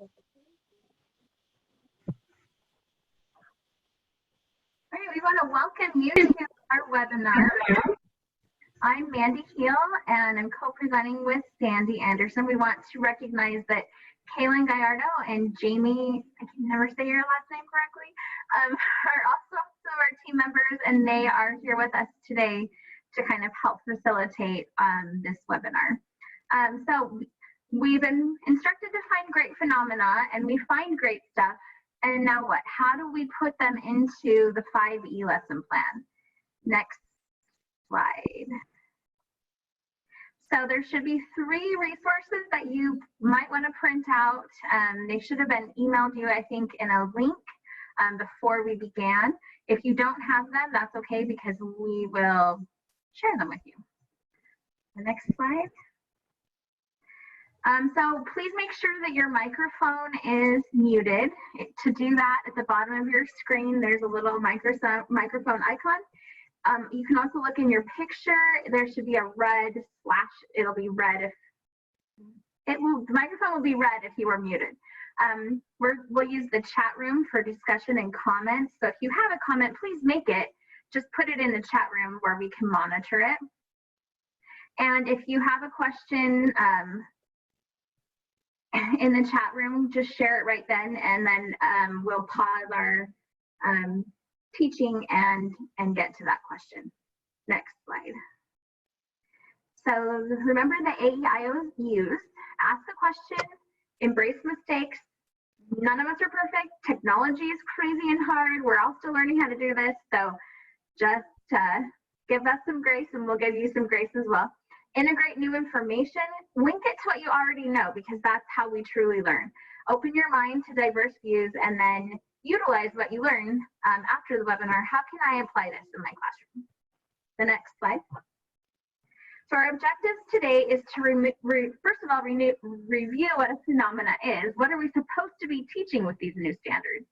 All right, we want to welcome you to our webinar. I'm Mandy Heel, and I'm co-presenting with Sandy Anderson. We want to recognize that Kaylin Gallardo and Jamie, I can never say your last name correctly, are also some of our team members, and they are here with us today to kind of help facilitate this webinar. So we've been instructed to find great phenomena, and we find great stuff. And now what? How do we put them into the 5E lesson plan? Next slide. So there should be 3 resources that you might want to print out. They should have been emailed you, I think, in a link before we began. If you don't have them, that's okay, because we will share them with you. The next slide. So please make sure that your microphone is muted. To do that, at the bottom of your screen, there's a little microphone icon. You can also look in your picture. There should be a red slash. It'll be red if the microphone will be red if you are muted. We'll use the chat room for discussion and comments. So if you have a comment, please make it. Just put it in the chat room where we can monitor it. And if you have a question in the chat room, just share it right then, and then we'll pause our teaching and get to that question. Next slide. So remember the AEIOs used. Ask a question, embrace mistakes. None of us are perfect. Technology is crazy and hard. We're all still learning how to do this. So just give us some grace, and we'll give you some grace as well. Integrate new information, link it to what you already know, because that's how we truly learn. Open your mind to diverse views, and then utilize what you learn after the webinar. How can I apply this in my classroom? The next slide. So our objectives today is to first of all review what a phenomena is. What are we supposed to be teaching with these new standards?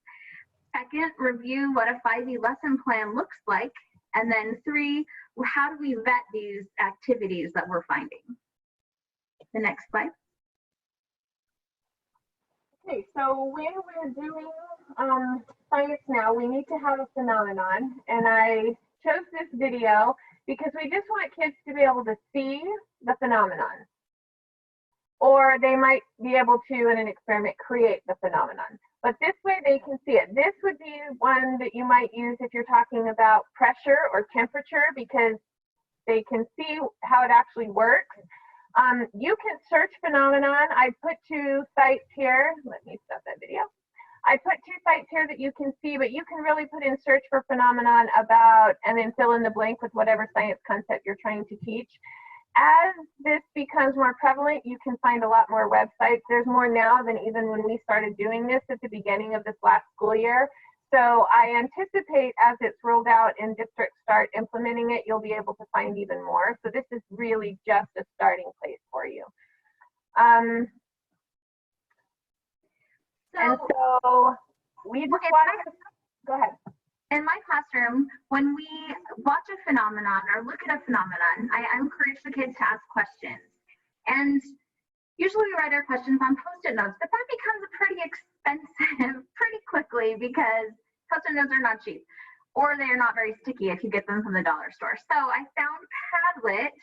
Second, review what a 5E lesson plan looks like. And then 3, how do we vet these activities that we're finding? The next slide. Okay, so when we're doing science now, we need to have a phenomenon. And I chose this video because we just want kids to be able to see the phenomenon. Or they might be able to, in an experiment, create the phenomenon. But this way they can see it. This would be one that you might use if you're talking about pressure or temperature, because they can see how it actually works. You can search phenomenon. I put 2 sites here. Let me stop that video. I put 2 sites here that you can see, but you can really put in search for phenomenon about, and then fill in the blank with whatever science concept you're trying to teach. As this becomes more prevalent, you can find a lot more websites. There's more now than even when we started doing this at the beginning of this last school year. So I anticipate as it's rolled out and districts start implementing it, you'll be able to find even more. So this is really just a starting place for you. So we just want to, go ahead. In my classroom, when we watch a phenomenon or look at a phenomenon, I encourage the kids to ask questions. And usually we write our questions on Post-it notes, but that becomes pretty expensive pretty quickly, because Post-it notes are not cheap, or they're not very sticky if you get them from the dollar store. So I found Padlet,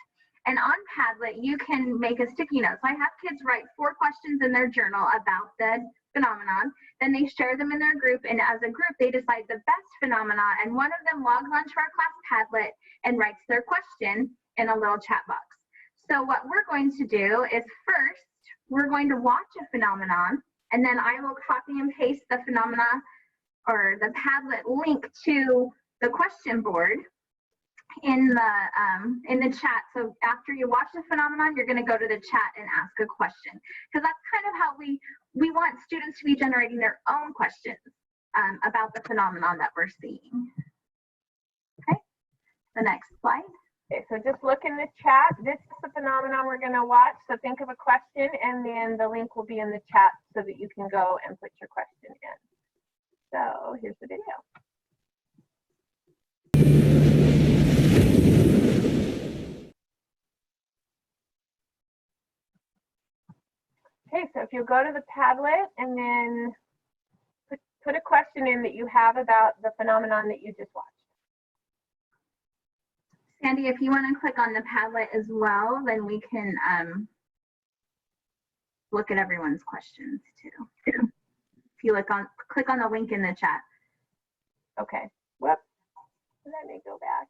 and on Padlet you can make a sticky note. So I have kids write 4 questions in their journal about the phenomenon, then they share them in their group, and as a group they decide the best phenomenon, and one of them logs onto our class Padlet and writes their question in a little chat box. So what we're going to do is first we're going to watch a phenomenon, and then I will copy and paste the phenomena or the Padlet link to the question board in the chat. So after you watch the phenomenon, you're going to go to the chat and ask a question, because that's kind of how we want students to be generating their own questions about the phenomenon that we're seeing. Okay, the next slide. Okay, so just look in the chat. This is the phenomenon we're going to watch. So think of a question, and then the link will be in the chat so that you can go and put your question in. So here's the video. Okay, so if you go to the Padlet and then put a question in that you have about the phenomenon that you just watched. Sandy, if you want to click on the Padlet as well, then we can look at everyone's questions too. If you click on the link in the chat. Okay, whoops, let me go back.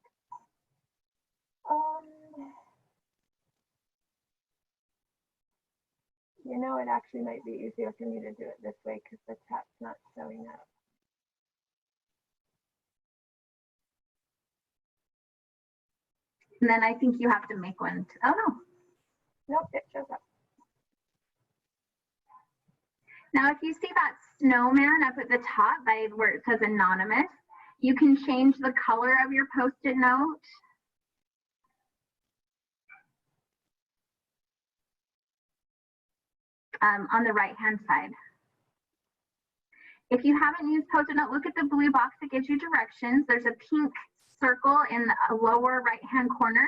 You know, it actually might be easier for me to do it this way because the chat's not showing up. And then I think you have to make one. Oh no. Nope, it shows up. Now, if you see that snowman up at the top by where it says anonymous, you can change the color of your Post-it note. On the right-hand side. If you haven't used Post-it note, look at the blue box that gives you directions. There's a pink circle in the lower right-hand corner.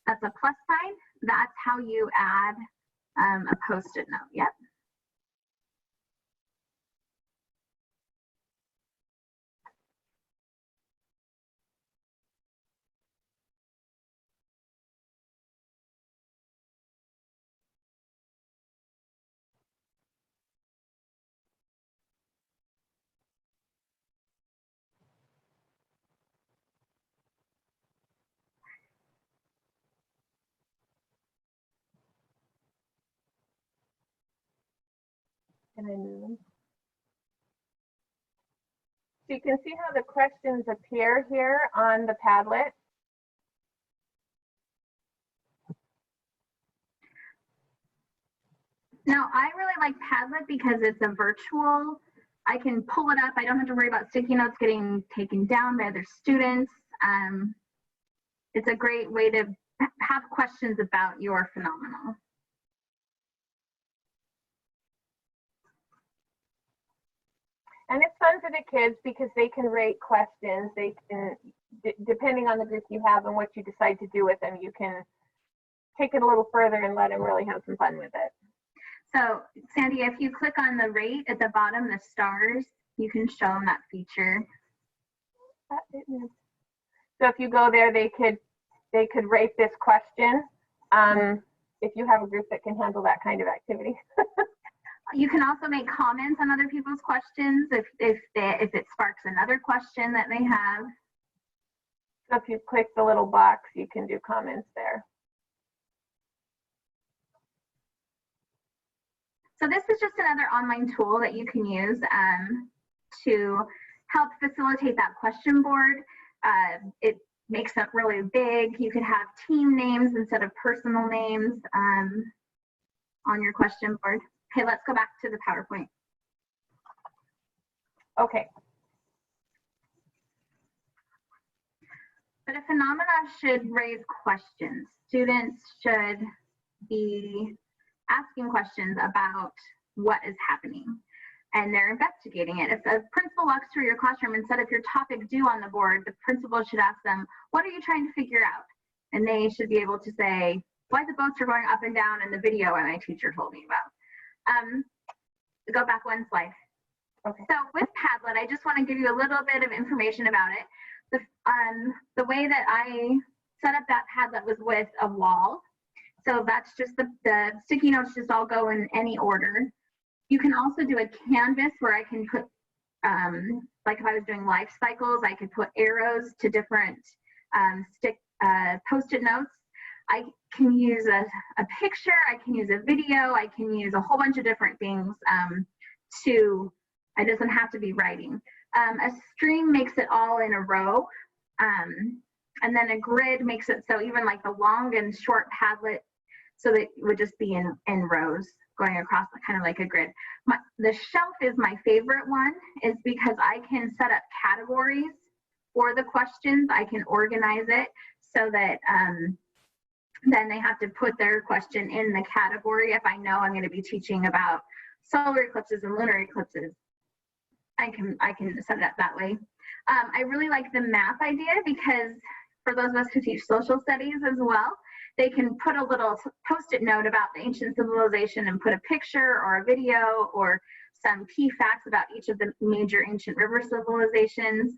That's a plus sign. That's how you add a Post-it note. Yep. Can I move them? So you can see how the questions appear here on the Padlet. Now, I really like Padlet because it's a virtual. I can pull it up. I don't have to worry about sticky notes getting taken down by other students. It's a great way to have questions about your phenomenon. And it's fun for the kids because they can rate questions. They can, depending on the group you have and what you decide to do with them, you can take it a little further and let them really have some fun with it. So, Sandy, if you click on the rate at the bottom, the stars, you can show them that feature. So if you go there, they could rate this question. If you have a group that can handle that kind of activity. You can also make comments on other people's questions if it sparks another question that they have. So if you click the little box, you can do comments there. So this is just another online tool that you can use to help facilitate that question board. It makes it really big. You could have team names instead of personal names on your question board. Okay, let's go back to the PowerPoint. Okay. But a phenomena should raise questions. Students should be asking questions about what is happening, and they're investigating it. If a principal walks through your classroom and said, if your topic due on the board, the principal should ask them, what are you trying to figure out? And they should be able to say, why the boats are going up and down in the video my teacher told me about. Go back one slide. Okay. So with Padlet, I just want to give you a little bit of information about it. The way that I set up that Padlet was with a wall. So that's just the sticky notes just all go in any order. You can also do a canvas where I can put, like if I was doing life cycles, I could put arrows to different Post-it notes. I can use a picture, I can use a video, I can use a whole bunch of different things it doesn't have to be writing. A stream makes it all in a row. And then a grid makes it so even like the long and short Padlet, so that it would just be in rows going across kind of like a grid. The shelf is my favorite one, is because I can set up categories for the questions. I can organize it so that then they have to put their question in the category. If I know I'm going to be teaching about solar eclipses and lunar eclipses, I can set it up that way. I really like the map idea because for those of us who teach social studies as well, they can put a little post-it note about the ancient civilization and put a picture or a video or some key facts about each of the major ancient river civilizations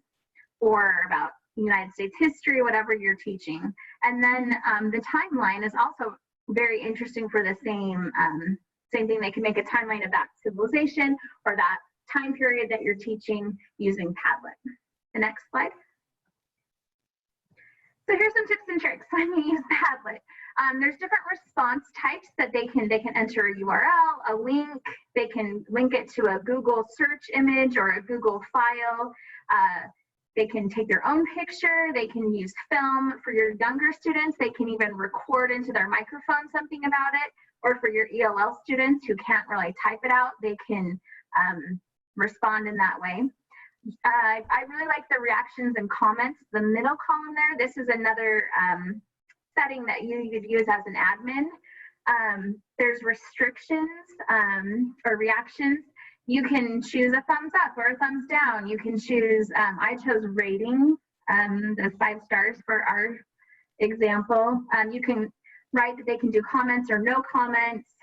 or about United States history, whatever you're teaching. And then the timeline is also very interesting for the same thing. They can make a timeline of that civilization or that time period that you're teaching using Padlet. The next slide. So here's some tips and tricks when you use Padlet. There's different response types that they can enter a URL, a link, they can link it to a Google search image or a Google file. They can take their own picture, they can use film. For your younger students, they can even record into their microphone something about it, or for your ELL students who can't really type it out, they can respond in that way. I really like the reactions and comments, the middle column there. This is another setting that you could use as an admin. There's restrictions or reactions. You can choose a thumbs up or a thumbs down. You can choose, I chose rating, the 5 stars for our example. You can write that they can do comments or no comments.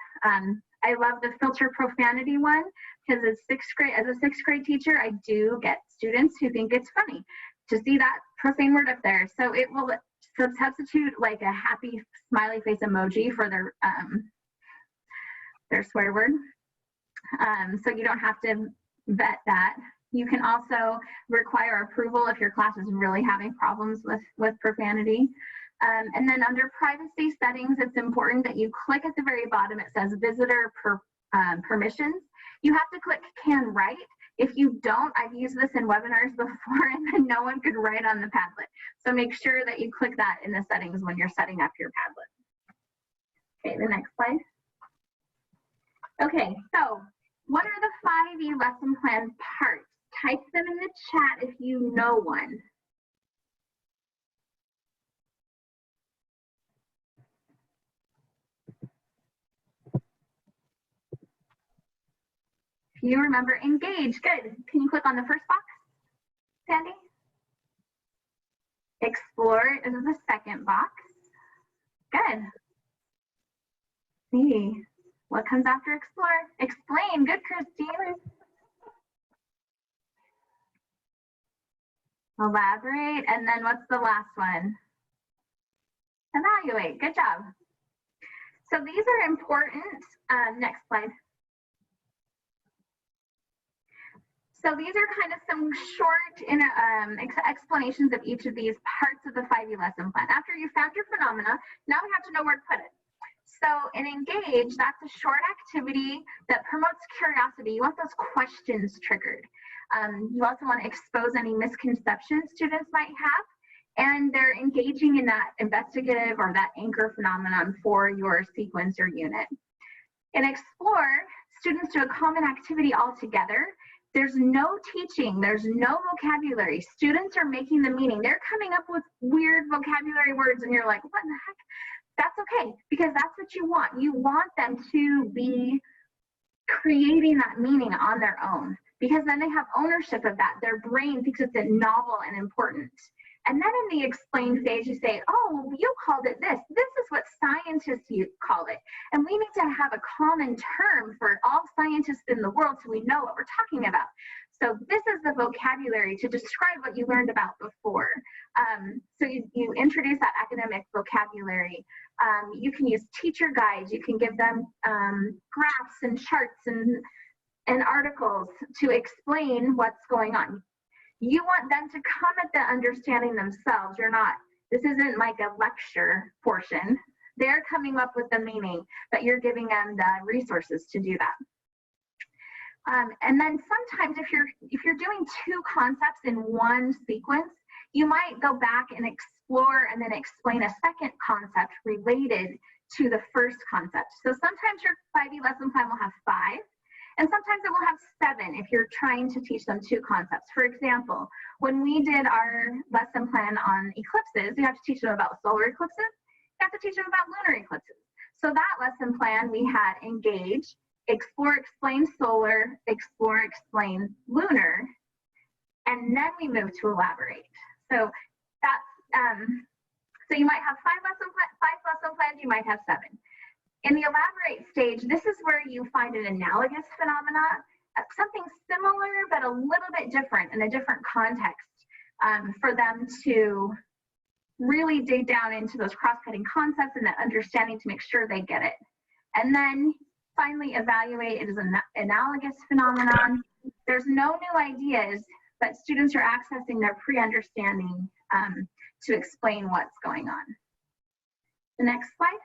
I love the filter profanity one because as a 6th grade teacher, I do get students who think it's funny to see that profane word up there. So it will substitute like a happy smiley face emoji for their swear word. So you don't have to vet that. You can also require approval if your class is really having problems with profanity. And then under privacy settings, it's important that you click at the very bottom. It says visitor permissions. You have to click can write. If you don't, I've used this in webinars before and then no one could write on the Padlet. So make sure that you click that in the settings when you're setting up your Padlet. Okay, the next slide. Okay, so what are the 5E lesson plan parts? Type them in the chat if you know one. If you remember engage, good. Can you click on the first box, Sandy? Explore is the second box. Good. See, what comes after explore? Explain, good, Christine. Elaborate, and then what's the last one? Evaluate, good job. So these are important. Next slide. So these are kind of some short explanations of each of these parts of the 5E lesson plan. After you found your phenomena, now we have to know where to put it. So in engage, that's a short activity that promotes curiosity. You want those questions triggered. You also want to expose any misconceptions students might have, and they're engaging in that investigative or that anchor phenomenon for your sequence or unit. In explore, students do a common activity all together. There's no teaching, there's no vocabulary. Students are making the meaning. They're coming up with weird vocabulary words and you're like, what the heck? That's okay, because that's what you want. You want them to be creating that meaning on their own, because then they have ownership of that. Their brain thinks it's novel and important. And then in the explain phase, you say, oh, well, you called it this. This is what scientists call it. And we need to have a common term for all scientists in the world so we know what we're talking about. So this is the vocabulary to describe what you learned about before. So you introduce that academic vocabulary. You can use teacher guides. You can give them graphs and charts and articles to explain what's going on. You want them to come at the understanding themselves. This isn't like a lecture portion. They're coming up with the meaning, but you're giving them the resources to do that. And then sometimes if you're doing 2 concepts in one sequence, you might go back and explore and then explain a second concept related to the first concept. So sometimes your 5E lesson plan will have 5. And sometimes it will have 7 if you're trying to teach them 2 concepts. For example, when we did our lesson plan on eclipses, you have to teach them about solar eclipses. You have to teach them about lunar eclipses. So that lesson plan, we had engage, explore, explain solar, explore, explain lunar, and then we moved to elaborate. So that's So you might have five lesson plans, you might have 7. In the elaborate stage, this is where you find an analogous phenomena, something similar but a little bit different in a different context, for them to really dig down into those cross-cutting concepts and that understanding to make sure they get it. And then finally evaluate it as an analogous phenomenon. There's no new ideas, but students are accessing their pre-understanding to explain what's going on. The next slide.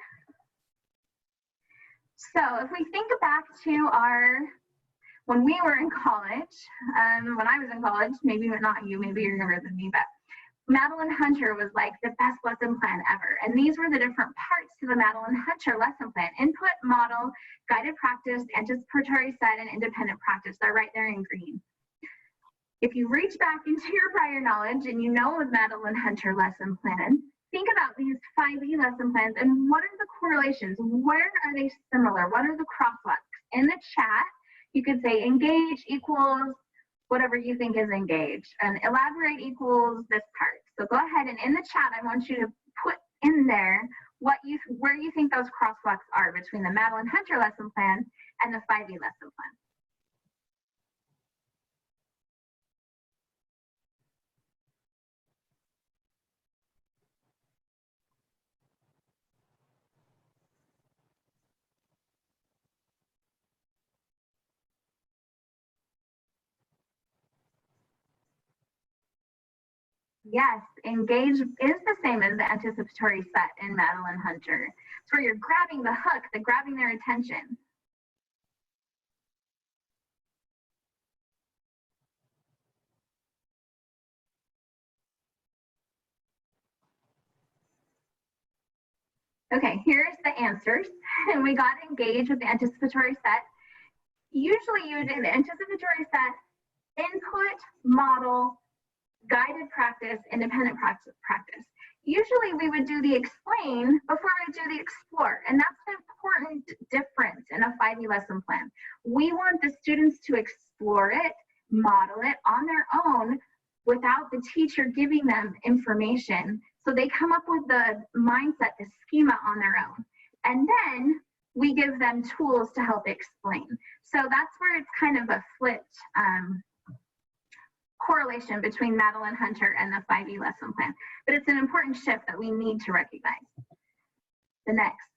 So if we think back to when we were in college, when I was in college, maybe not you, maybe you're younger than me, but Madeline Hunter was like the best lesson plan ever. And these were the different parts to the Madeline Hunter lesson plan: input, model, guided practice, anticipatory set, and independent practice. They're right there in green. If you reach back into your prior knowledge and you know the Madeline Hunter lesson plan, think about these 5E lesson plans and what are the correlations? Where are they similar? What are the crosswalks? In the chat, you could say engage equals whatever you think is engage, and elaborate equals this part. So go ahead and in the chat, I want you to put in there where you think those crosswalks are between the Madeline Hunter lesson plan and the 5E lesson plan. Yes, engage is the same as the anticipatory set in Madeline Hunter. It's where you're grabbing the hook, grabbing their attention. Okay, here's the answers. And we got engage with the anticipatory set. Usually you do the anticipatory set, input, model, guided practice, independent practice. Usually we would do the explain before we do the explore, and that's an important difference in a 5E lesson plan. We want the students to explore it, model it on their own without the teacher giving them information. So they come up with the mindset, the schema on their own. And then we give them tools to help explain. So that's where it's kind of a flipped correlation between Madeline Hunter and the 5E lesson plan. But it's an important shift that we need to recognize. The next.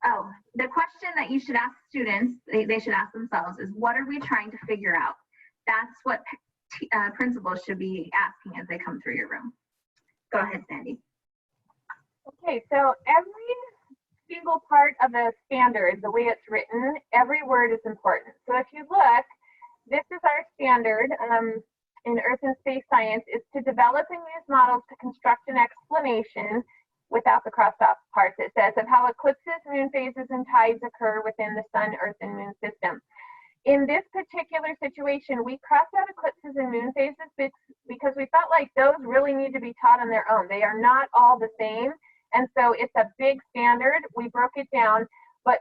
Oh, the question that you should ask students, they should ask themselves is, what are we trying to figure out? That's what principals should be asking as they come through your room. Go ahead, Sandy. Okay, so every single part of a standard, the way it's written, every word is important. So if you look, this is our standard in Earth and Space Science, is to develop and use models to construct an explanation without the crossed off parts. It says of how eclipses, moon phases, and tides occur within the sun, earth, and moon system. In this particular situation, we crossed out eclipses and moon phases because we felt like those really need to be taught on their own. They are not all the same. And so it's a big standard. We broke it down, but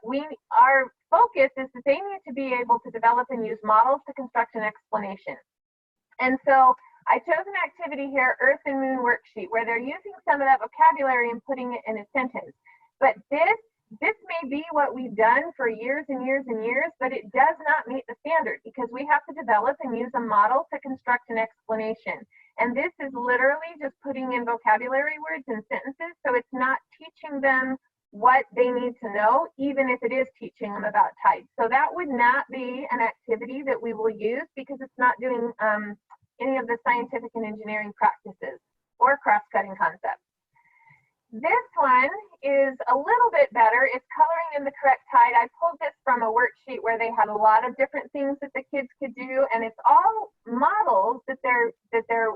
our focus is that they need to be able to develop and use models to construct an explanation. And so I chose an activity here, Earth and Moon worksheet, where they're using some of that vocabulary and putting it in a sentence. But this may be what we've done for years and years and years, but it does not meet the standard because we have to develop and use a model to construct an explanation. And this is literally just putting in vocabulary words and sentences, so it's not teaching them what they need to know, even if it is teaching them about tides. So that would not be an activity that we will use because it's not doing any of the scientific and engineering practices or cross-cutting concepts. This one is a little bit better. It's coloring in the correct tide. I pulled this from a worksheet where they had a lot of different things that the kids could do, and it's all models that they're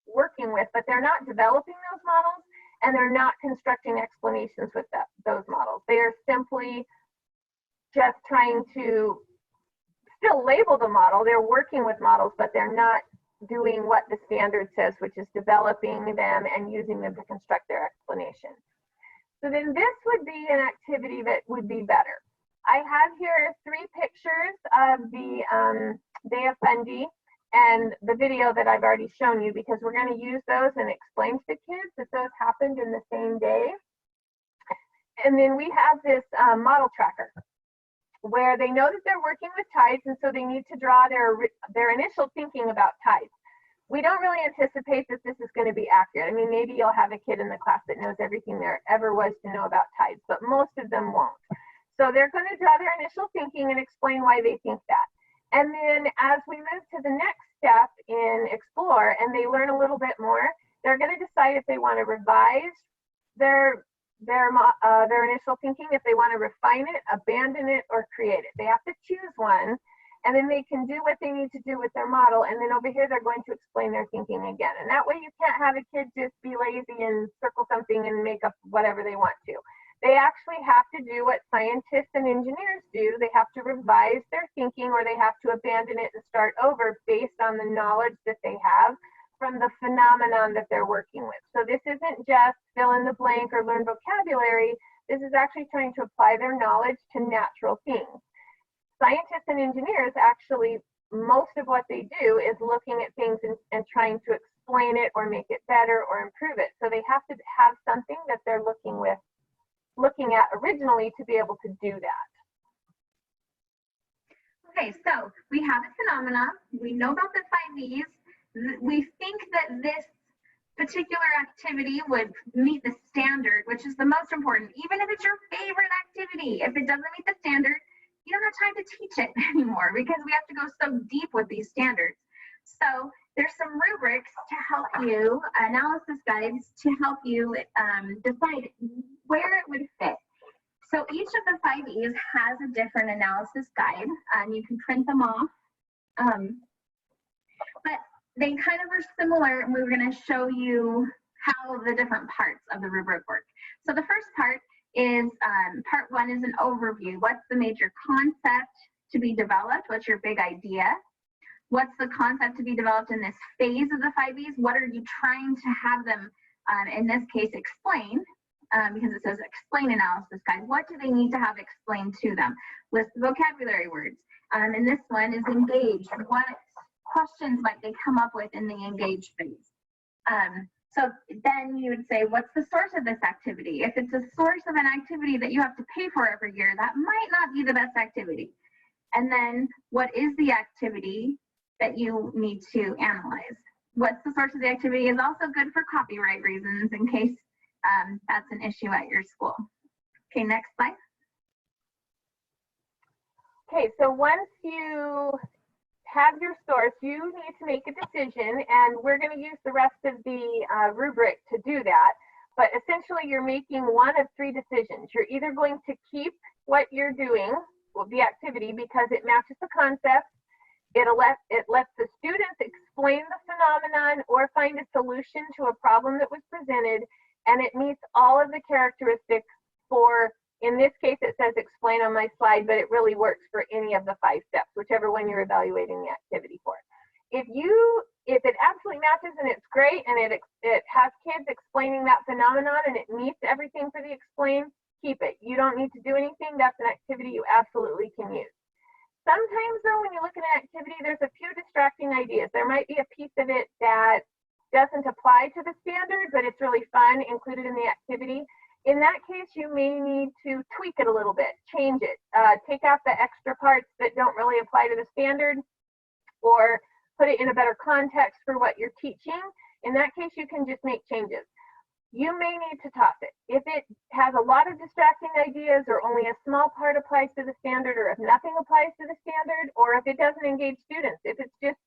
working with, but they're not developing those models, and they're not constructing explanations with those models. They are simply just trying to still label the model. They're working with models, but they're not doing what the standard says, which is developing them and using them to construct their explanation. So then this would be an activity that would be better. I have here 3 pictures of the Day of Fungi, and the video that I've already shown you, because we're going to use those and explain to the kids that those happened in the same day. And then we have this model tracker where they know that they're working with tides, and so they need to draw their initial thinking about tides. We don't really anticipate that this is going to be accurate. I mean, maybe you'll have a kid in the class that knows everything there ever was to know about tides, but most of them won't. So they're going to draw their initial thinking and explain why they think that. And then as we move to the next step in Explore and they learn a little bit more, they're going to decide if they want to revise their initial thinking, if they want to refine it, abandon it, or create it. They have to choose one, and then they can do what they need to do with their model. And then over here, they're going to explain their thinking again. And that way you can't have a kid just be lazy and circle something and make up whatever they want to. They actually have to do what scientists and engineers do. They have to revise their thinking, or they have to abandon it and start over based on the knowledge that they have from the phenomenon that they're working with. So this isn't just fill in the blank or learn vocabulary. This is actually trying to apply their knowledge to natural things. Scientists and engineers actually, most of what they do is looking at things and trying to explain it or make it better or improve it. So they have to have something that they're looking at originally to be able to do that. Okay, so we have a phenomena. We know about the 5 E's. We think that this particular activity would meet the standard, which is the most important. Even if it's your favorite activity, if it doesn't meet the standard, you don't have time to teach it anymore because we have to go so deep with these standards. So there's some rubrics to help you, analysis guides to help you decide where it would fit. So each of the 5 E's has a different analysis guide, and you can print them off. But they kind of are similar, and we're going to show you how the different parts of the rubric work. So the first part is, part 1 is an overview. What's the major concept to be developed? What's your big idea? What's the concept to be developed in this phase of the 5 E's? What are you trying to have them, in this case, explain? Because it says explain analysis guide. What do they need to have explained to them? List vocabulary words. And this one is engage. What questions might they come up with in the engage phase? So then you would say, what's the source of this activity? If it's a source of an activity that you have to pay for every year, that might not be the best activity. And then what is the activity that you need to analyze? What's the source of the activity is also good for copyright reasons in case that's an issue at your school. Okay, next slide. Okay, so once you have your source, you need to make a decision, and we're going to use the rest of the rubric to do that. But essentially, you're making one of 3 decisions. You're either going to keep what you're doing, well, the activity, because it matches the concept, it lets the students explain the phenomenon or find a solution to a problem that was presented, and it meets all of the characteristics for, in this case, it says explain on my slide, but it really works for any of the 5 steps, whichever one you're evaluating the activity for. If it absolutely matches and it's great and it has kids explaining that phenomenon and it meets everything for the explain, keep it. You don't need to do anything. That's an activity you absolutely can use. Sometimes though, when you look at an activity, there's a few distracting ideas. There might be a piece of it that doesn't apply to the standard, but it's really fun, included in the activity. In that case, you may need to tweak it a little bit, change it, take out the extra parts that don't really apply to the standard, or put it in a better context for what you're teaching. In that case, you can just make changes. You may need to toss it. If it has a lot of distracting ideas, or only a small part applies to the standard, or if nothing applies to the standard, or if it doesn't engage students, if it's just,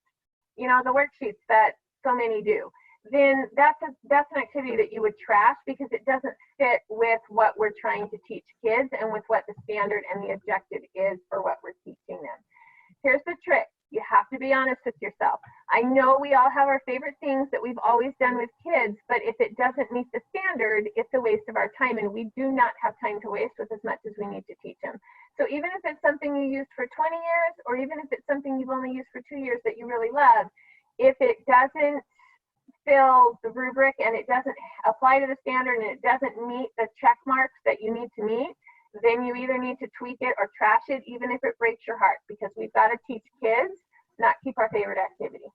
you know, the worksheets that so many do, then that's an activity that you would trash because it doesn't fit with what we're trying to teach kids and with what the standard and the objective is for what we're teaching them. Here's the trick. You have to be honest with yourself. I know we all have our favorite things that we've always done with kids, but if it doesn't meet the standard, it's a waste of our time, and we do not have time to waste with as much as we need to teach them. So even if it's something you used for 20 years, or even if it's something you've only used for 2 years that you really love, if it doesn't fill the rubric and it doesn't apply to the standard and it doesn't meet the check marks that you need to meet, then you either need to tweak it or trash it, even if it breaks your heart, because we've got to teach kids not keep our favorite activity.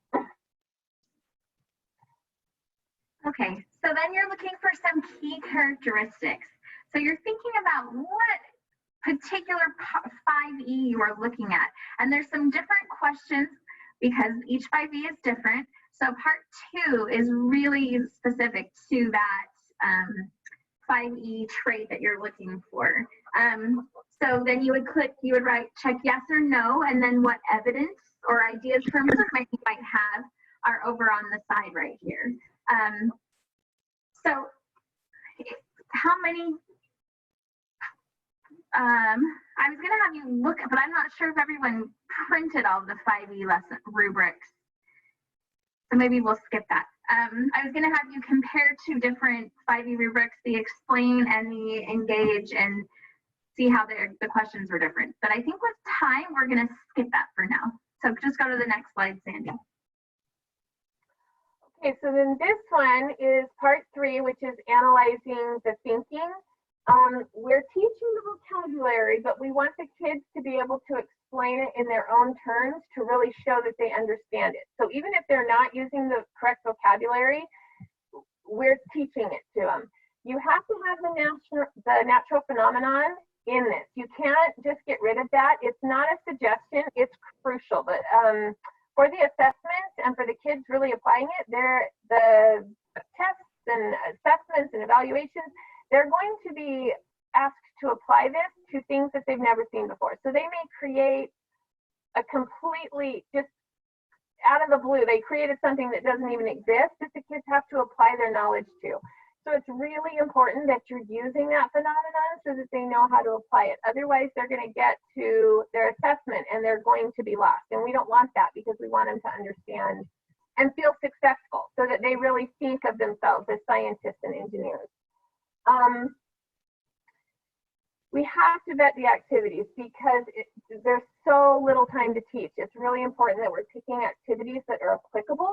Okay, so then you're looking for some key characteristics. So you're thinking about what particular 5E you are looking at. And there's some different questions because each 5E is different. So part 2 is really specific to that 5E trait that you're looking for. So then you would write check yes or no, and then what evidence or ideas for improvement you might have are over on the side right here. So how many, I was gonna have you look, but I'm not sure if everyone printed all the 5E lesson rubrics. So maybe we'll skip that. I was gonna have you compare 2 different 5E rubrics, the explain and the engage, and see how the questions were different. But I think with time, we're gonna skip that for now. So just go to the next slide, Sandy. Okay, so then this one is part 3, which is analyzing the thinking. We're teaching the vocabulary, but we want the kids to be able to explain it in their own terms to really show that they understand it. So even if they're not using the correct vocabulary, we're teaching it to them. You have to have the natural phenomenon in this. You can't just get rid of that. It's not a suggestion, it's crucial. But for the assessment and for the kids really applying it, the tests and assessments and evaluations, they're going to be asked to apply this to things that they've never seen before. So they may create a completely, just out of the blue, they created something that doesn't even exist that the kids have to apply their knowledge to. So it's really important that you're using that phenomenon so that they know how to apply it. Otherwise, they're going to get to their assessment and they're going to be lost. And we don't want that because we want them to understand and feel successful so that they really think of themselves as scientists and engineers. We have to vet the activities because there's so little time to teach. It's really important that we're picking activities that are applicable.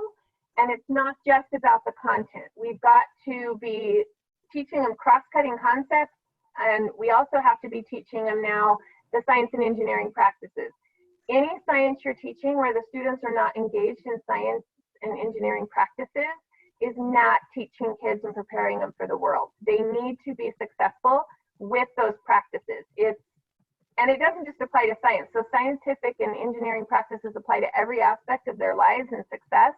And it's not just about the content. We've got to be teaching them cross-cutting concepts, and we also have to be teaching them now the science and engineering practices. Any science you're teaching where the students are not engaged in science and engineering practices is not teaching kids and preparing them for the world. They need to be successful with those practices. And it doesn't just apply to science. So scientific and engineering practices apply to every aspect of their lives and success.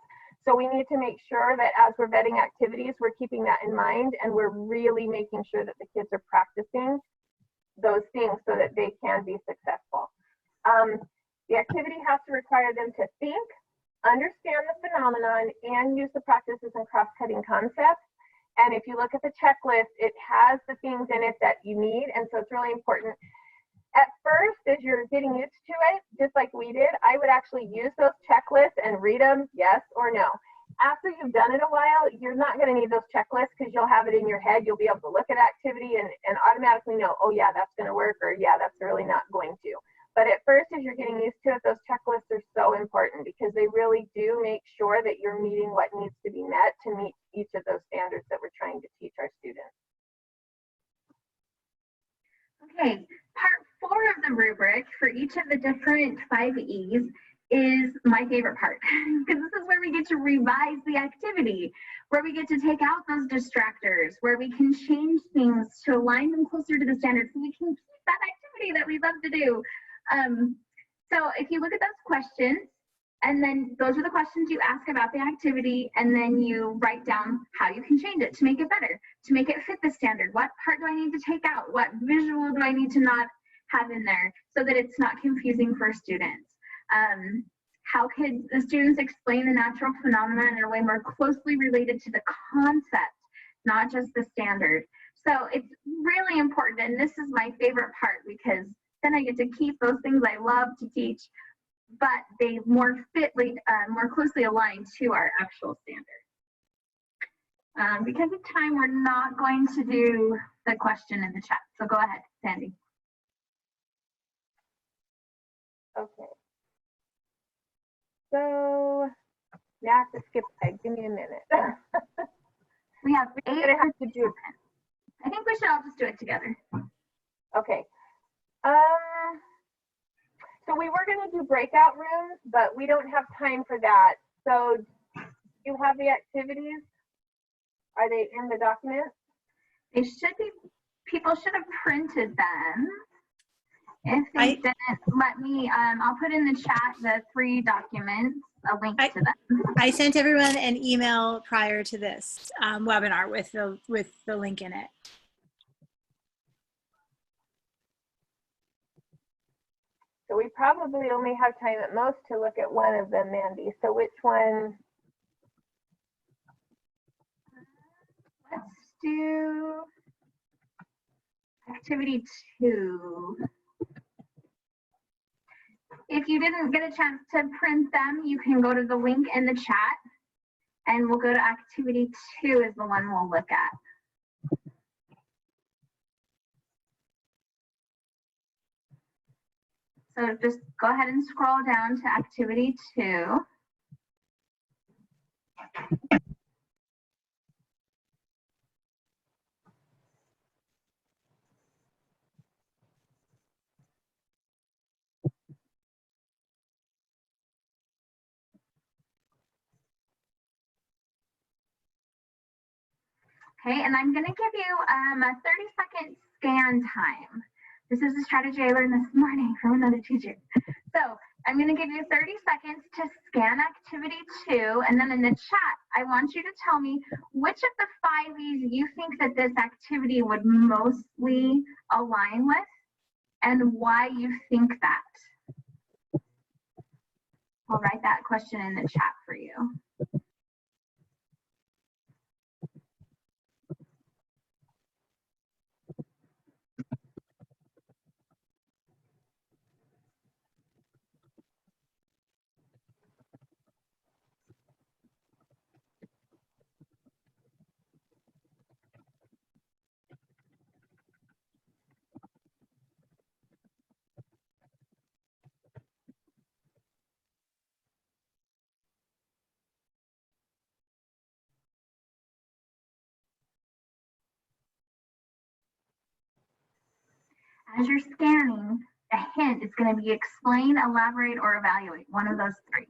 So we need to make sure that as we're vetting activities, we're keeping that in mind and we're really making sure that the kids are practicing those things so that they can be successful. The activity has to require them to think, understand the phenomenon, and use the practices and cross-cutting concepts. And if you look at the checklist, it has the things in it that you need. And so it's really important. At first, as you're getting used to it, just like we did, I would actually use those checklists and read them, yes or no. After you've done it a while, you're not going to need those checklists because you'll have it in your head. You'll be able to look at activity and automatically know, oh yeah, that's going to work, or yeah, that's really not going to. But at first, as you're getting used to it, those checklists are so important because they really do make sure that you're meeting what needs to be met to meet each of those standards that we're trying to teach our students. Okay, part 4 of the rubric for each of the different 5Es is my favorite part because this is where we get to revise the activity, where we get to take out those distractors, where we can change things to align them closer to the standard so we can keep that activity that we love to do. So if you look at those questions, and then those are the questions you ask about the activity, and then you write down how you can change it to make it better, to make it fit the standard. What part do I need to take out? What visual do I need to not have in there so that it's not confusing for students? How could the students explain the natural phenomenon in a way more closely related to the concept, not just the standard? So it's really important, and this is my favorite part because then I get to keep those things I love to teach, but they more closely align to our actual standard. Because of time, we're not going to do the question in the chat. So go ahead, Sandy. Okay. So now I have to skip ahead. Give me a minute. We have We're gonna have to do. I think we should all just do it together. Okay. So we were going to do breakout rooms, but we don't have time for that. So you have the activities? Are they in the document? They should be, people should have printed them. If they didn't, let me, I'll put in the chat the 3 documents, a link to them. I sent everyone an email prior to this webinar with the link in it. So we probably only have time at most to look at one of them, Mandy. So which one? Let's do activity 2. If you didn't get a chance to print them, you can go to the link in the chat and we'll go to activity 2 is the one we'll look at. So just go ahead and scroll down to activity 2. Okay, and I'm going to give you a 30-second scan time. This is a strategy I learned this morning from another teacher. So I'm going to give you 30 seconds to scan activity 2, and then in the chat, I want you to tell me which of the 5 you think that this activity would mostly align with, and why you think that. I'll write that question in the chat for you. As you're scanning, a hint is going to be explain, elaborate, or evaluate, one of those 3.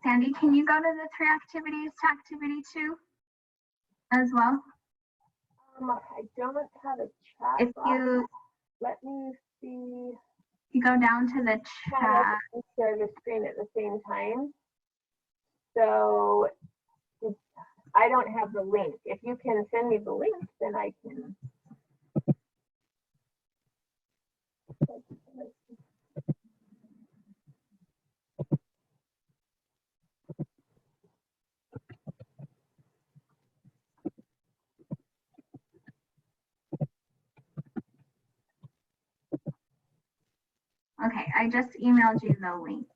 Sandy, can you go to the 3 activities to activity 2 as well? I don't have a chat If box. you Let me see. You go down to the chat. Share the screen at the same time. So I don't have the link. If you can send me the link, then I can. Okay, I just emailed you the link.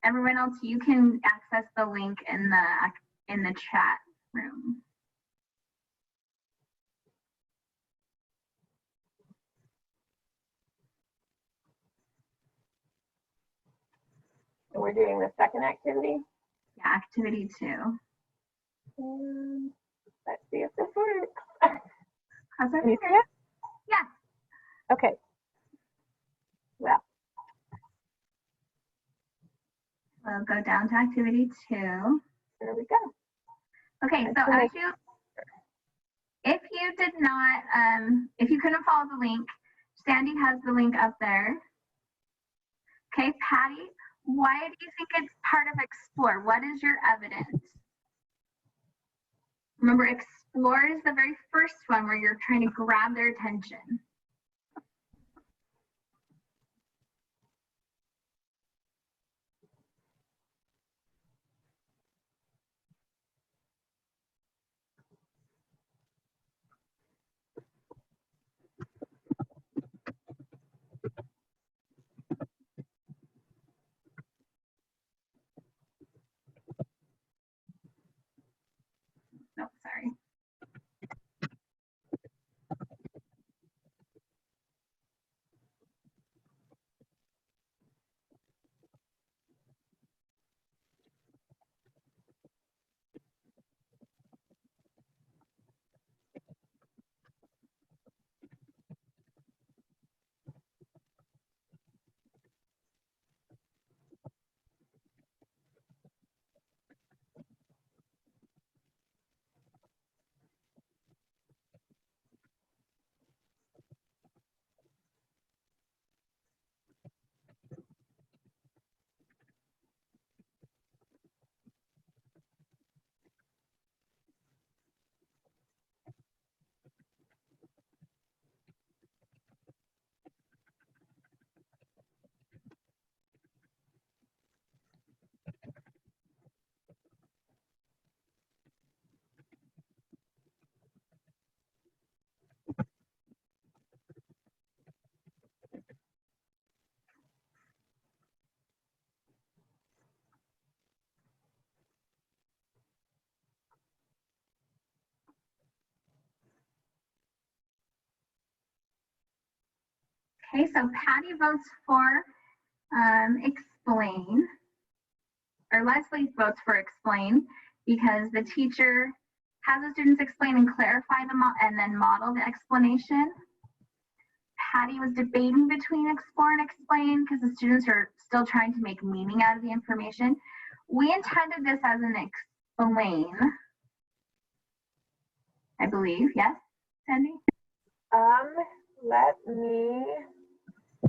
Everyone else, you can access the link in the chat room. And we're doing the second activity. Yeah, activity 2. Let's see if this works. How's that? Can you see it? Yeah. Okay. Well, we'll go down to activity 2. There we go. Okay, so if you did not, if you couldn't follow the link, Sandy has the link up there. Okay, Patty, why do you think it's part of Explore? What is your evidence? Remember, Explore is the very first one where you're trying to grab their attention. Oh, sorry. Okay, so Patty votes for explain, or Leslie votes for explain, because the teacher has the students explain and clarify them and then model the explanation. Patty was debating between explore and explain because the students are still trying to make meaning out of the information. We intended this as an explain, I believe, yes, Sandy?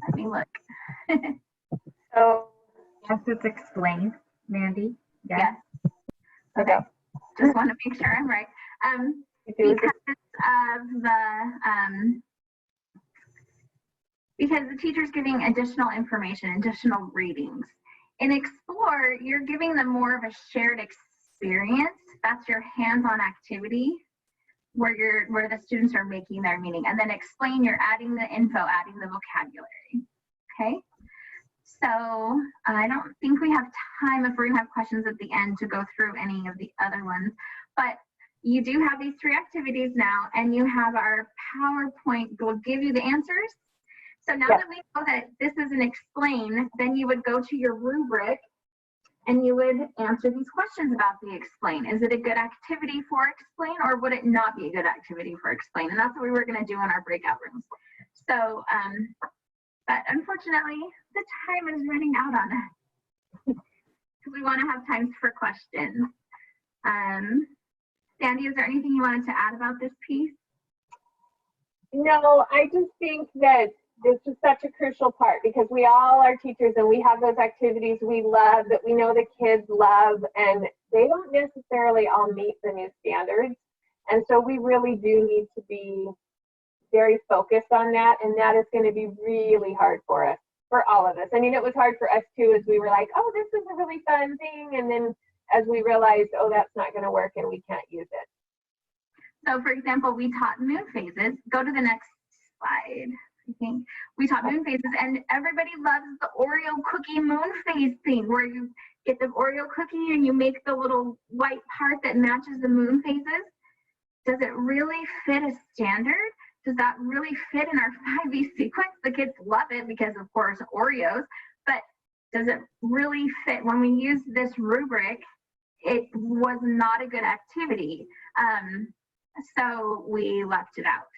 Let me look. So Yes, it's explained, Mandy. Yes. Okay. Just want to make sure I'm right. Because the teacher's giving additional information, additional readings. In Explore, you're giving them more of a shared experience. That's your hands-on activity where the students are making their meaning. And then Explain, you're adding the info, adding the vocabulary. Okay. So I don't think we have time, if we're gonna have questions at the end, to go through any of the other ones, but you do have these 3 activities now, and you have our PowerPoint will give you the answers. So now that we know that this is an explain, then you would go to your rubric and you would answer these questions about the explain. Is it a good activity for explain, or would it not be a good activity for explain? And that's what we were gonna do in our breakout rooms. So, but unfortunately, the time is running out on us because we want to have time for questions. Sandy, is there anything you wanted to add about this piece? No, I just think that this is such a crucial part because we all are teachers and we have those activities we love that we know the kids love, and they don't necessarily all meet the new standards. And so we really do need to be very focused on that, and that is going to be really hard for us, for all of us. I mean, it was hard for us too, as we were like, oh, this is a really fun thing, and then as we realized, oh, that's not going to work and we can't use it. So for example, we taught moon phases. Go to the next slide. I think we taught moon phases, and everybody loves the Oreo cookie moon phase thing, where you get the Oreo cookie and you make the little white part that matches the moon phases. Does it really fit a standard? Does that really fit in our 5E sequence? The kids love it because, of course, Oreos, but does it really fit? When we used this rubric, it was not a good activity. So we left it out.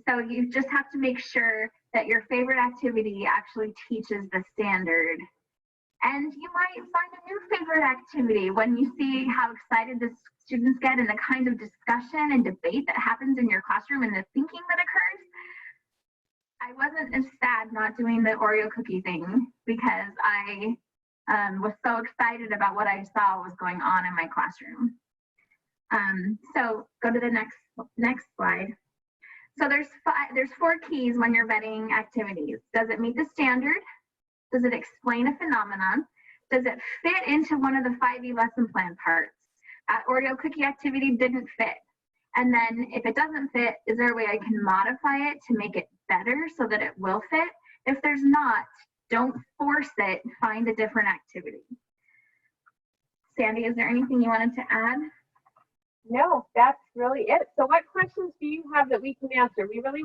So you just have to make sure that your favorite activity actually teaches the standard And you might find a new favorite activity when you see how excited the students get and the kind of discussion and debate that happens in your classroom and the thinking that occurs. I wasn't as sad not doing the Oreo cookie thing because I was so excited about what I saw was going on in my classroom. So go to the next slide. So there's 4 keys when you're vetting activities. Does it meet the standard? Does it explain a phenomenon? Does it fit into one of the 5E lesson plan parts? Oreo cookie activity didn't fit. And then if it doesn't fit, is there a way I can modify it to make it better so that it will fit? If there's not, don't force it, find a different activity. Sandy, is there anything you wanted to add? No, that's really it. So what questions do you have that we can answer? We really want